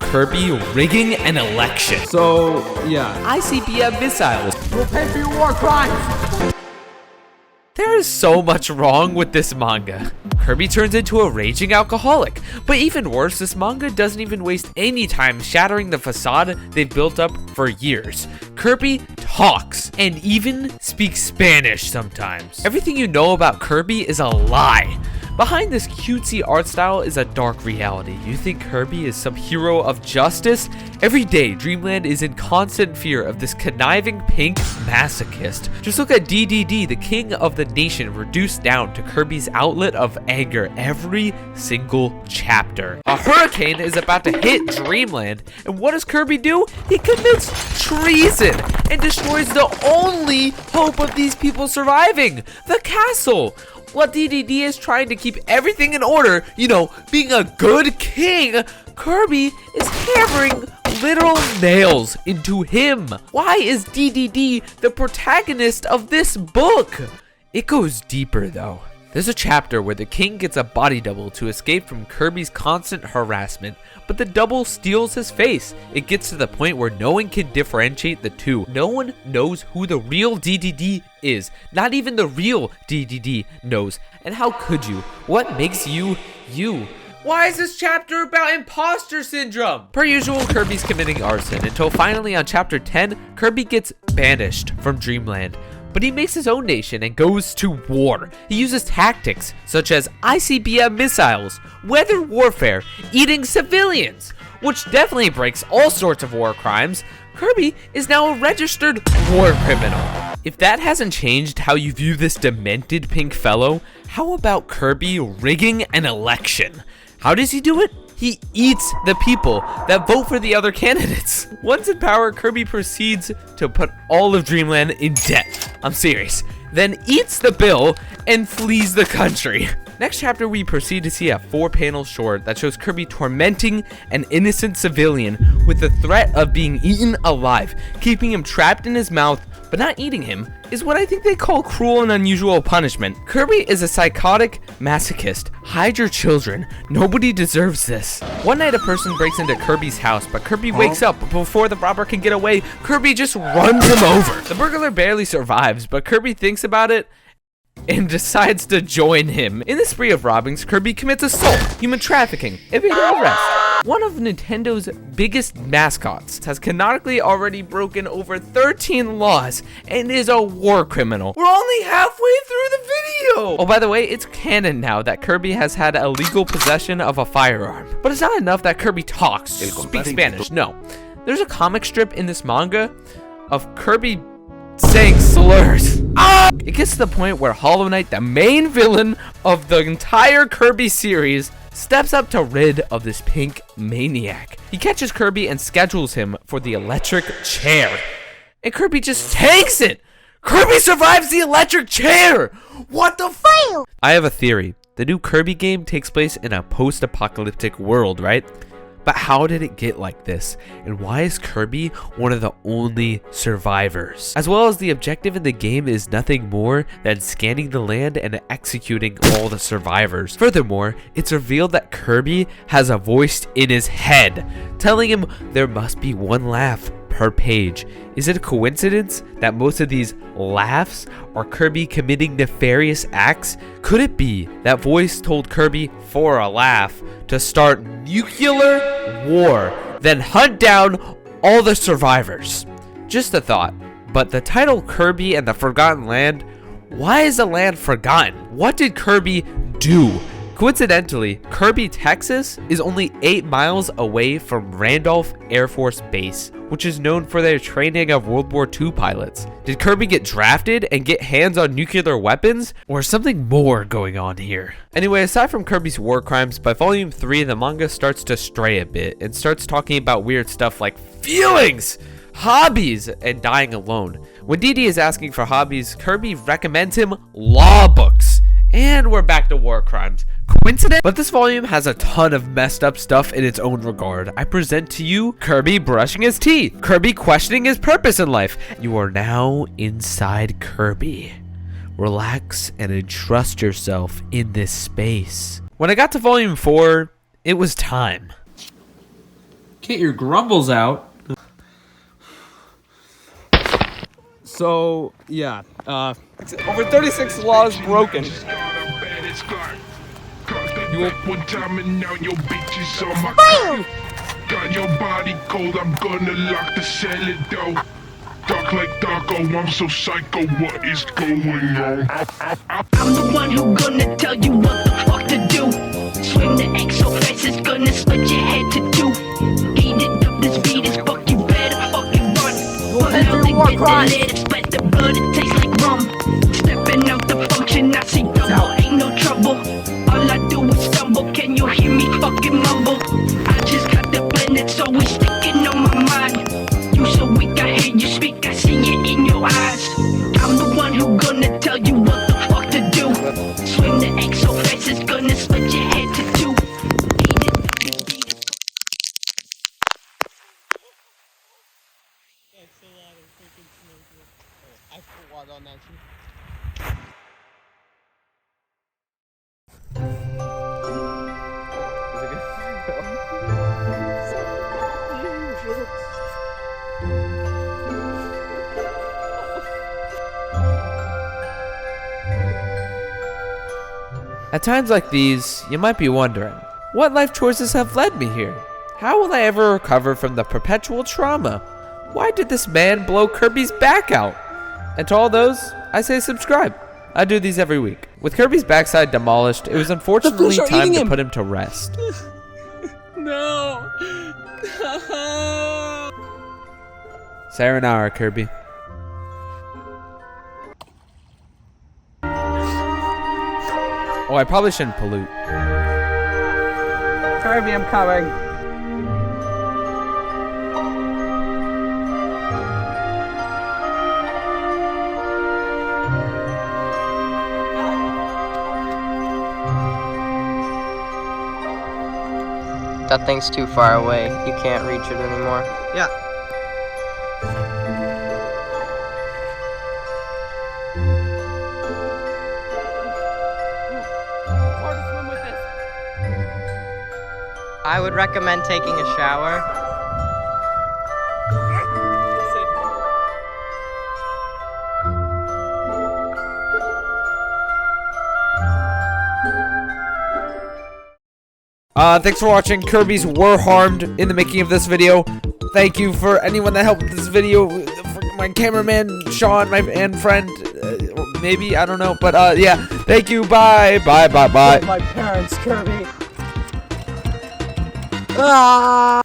Kirby rigging an election. So, yeah. ICBM missiles. We'll pay for your war crimes! There is so much wrong with this manga. Kirby turns into a raging alcoholic. But even worse, this manga doesn't even waste any time shattering the facade they've built up for years. Kirby talks and even speaks Spanish sometimes. Everything you know about Kirby is a lie. Behind this cutesy art style is a dark reality. You think Kirby is some hero of justice? Every day, Dreamland is in constant fear of this conniving pink masochist. Just look at DDD, the king of the nation, reduced down to Kirby's outlet of anger every single chapter. A hurricane is about to hit Dreamland, and what does Kirby do? He commits treason and destroys the only hope of these people surviving, the castle. While DDD is trying to keep everything in order, being a good king, Kirby is hammering literal nails into him. Why is DDD the protagonist of this book? It goes deeper though. There's a chapter where the king gets a body double to escape from Kirby's constant harassment, but the double steals his face. It gets to the point where no one can differentiate the two. No one knows who the real DDD is. Not even the real DDD knows. And how could you? What makes you, you? Why is this chapter about imposter syndrome? Per usual, Kirby's committing arson until finally on chapter 10, Kirby gets banished from Dreamland. But he makes his own nation and goes to war. He uses tactics such as ICBM missiles, weather warfare, eating civilians, which definitely breaks all sorts of war crimes. Kirby is now a registered war criminal. If that hasn't changed how you view this demented pink fellow, how about Kirby rigging an election? How does he do it? He eats the people that vote for the other candidates. Once in power, Kirby proceeds to put all of Dreamland in debt. I'm serious. Then eats the bill and flees the country. Next chapter, we proceed to see a 4-panel short that shows Kirby tormenting an innocent civilian with the threat of being eaten alive. Keeping him trapped in his mouth, but not eating him, is what I think they call cruel and unusual punishment. Kirby is a psychotic masochist. Hide your children. Nobody deserves this. One night, a person breaks into Kirby's house, but Kirby wakes up. But before the robber can get away, Kirby just runs him over. The burglar barely survives, but Kirby thinks about it and decides to join him. In the spree of robbings, Kirby commits assault, human trafficking, evading arrest. One of Nintendo's biggest mascots has canonically already broken over 13 laws and is a war criminal. We're only halfway through the video! Oh, by the way, it's canon now that Kirby has had illegal possession of a firearm. But it's not enough that Kirby talks, speaks Spanish, no. There's a comic strip in this manga of Kirby saying slurs. It gets to the point where Hollow Knight, the main villain of the entire Kirby series, steps up to rid of this pink maniac. He catches Kirby and schedules him for the electric chair. And Kirby just takes it. Kirby survives the electric chair. What the f***? I have a theory. The new Kirby game takes place in a post-apocalyptic world, right? But how did it get like this? And why is Kirby one of the only survivors? As well as the objective in the game is nothing more than scanning the land and executing all the survivors. Furthermore, it's revealed that Kirby has a voice in his head telling him there must be one laugh per page. Is it a coincidence that most of these laughs are Kirby committing nefarious acts? Could it be that voice told Kirby for a laugh to start nuclear war, then hunt down all the survivors? Just a thought. But the title Kirby and the Forgotten Land, why is the land forgotten? What did Kirby do? Coincidentally, Kirby, Texas is only 8 miles away from Randolph Air Force Base, which is known for their training of World War II pilots. Did Kirby get drafted and get hands on nuclear weapons? Or is something more going on here? Anyway, aside from Kirby's war crimes, by volume 3, the manga starts to stray a bit and starts talking about weird stuff like feelings, hobbies, and dying alone. When DD is asking for hobbies, Kirby recommends him law books. And we're back to war crimes. Coincidence? But this volume has a ton of messed up stuff in its own regard. I present to you Kirby brushing his teeth, Kirby questioning his purpose in life. You are now inside Kirby. Relax and entrust yourself in this space. When I got to volume 4, it was time. Get your grumbles out. So, yeah, Over 36 laws broken. You will one time and now your bitch is on my got your body cold, I'm gonna lock the cellar door. Dark like Darko, I'm so psycho, what is going on? I'm the one who gonna tell you what the fuck to do. Swing the X so fast it's gonna split your head to two. Eat it up, this beat is fuck, you better fucking run. Fuck out to get the lead, sweat the blood, it tastes like rum. Stepping out the function, I see double, ain't no trouble. All I do is stumble, can you hear me fucking mumble? I just got the blended, so we sticking on my mind. You so weak, I hear you speak, I see it in your eyes. I'm the one who gonna tell you what the fuck to do. Swing the X so fast it's gonna split your head to two. Eat it. At times like these, you might be wondering, what life choices have led me here? How will I ever recover from the perpetual trauma? Why did this man blow Kirby's back out? And to all those, I say subscribe. I do these every week. With Kirby's backside demolished, it was unfortunately fish are time eating to him. put him to rest. No. Sayonara, Kirby. Oh, I probably shouldn't pollute. Kirby, I'm coming. That thing's too far away. You can't reach it anymore. Yeah. I would recommend taking a shower. Thanks for watching. Kirby's were harmed in the making of this video. Thank you for anyone that helped with this video. For my cameraman, Sean, my and friend, maybe, I don't know. But yeah, thank you. Bye. Bye. My parents, Kirby. Ah!